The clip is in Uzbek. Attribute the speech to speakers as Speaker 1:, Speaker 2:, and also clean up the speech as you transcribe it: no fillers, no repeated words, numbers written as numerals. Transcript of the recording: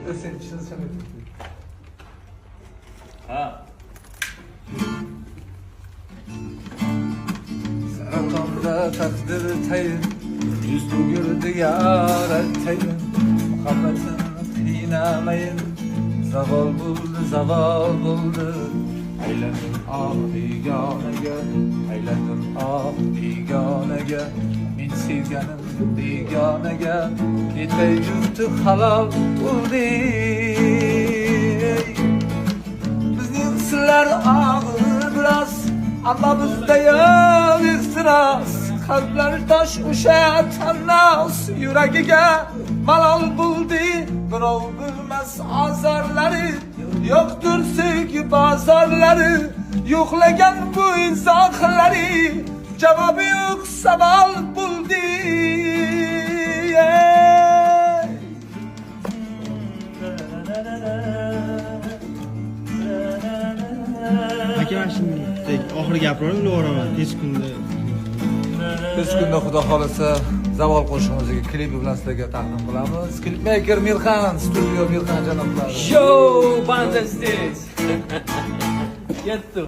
Speaker 1: Sen tushunsan.
Speaker 2: Ha.
Speaker 1: Saratonda taqdir tayin, yuz bugurdi yarat tayin. Muhabbatini qiynamayin, zavol bo'ldi. Aylandim begonaga, aylandim begonaga. Men sevganim begonaga, yetmay yurti halol bo'ldi. Bizning sirlar og'ir biroz, ammo bizda yo'q ehtiros. Qalblar tosh o'sha tannos, yuragiga malol bo'ldi. Birov bilmas azorlari, yo'qdir sevgi bozorlari. Yo'qlagan bu izohlari, javobi yo'q savol bo'ldi.
Speaker 3: Aka mana shunday oxirgi gapirib o'raman tez kunda.
Speaker 1: Biz kunda xudo xolasa Zavol qo'shig'imizga klipi bilan sizlarga taqdim qilamiz. Klipmaker Mirxan, studio Mirxan janoblar.
Speaker 2: Show banda здесь. Get to.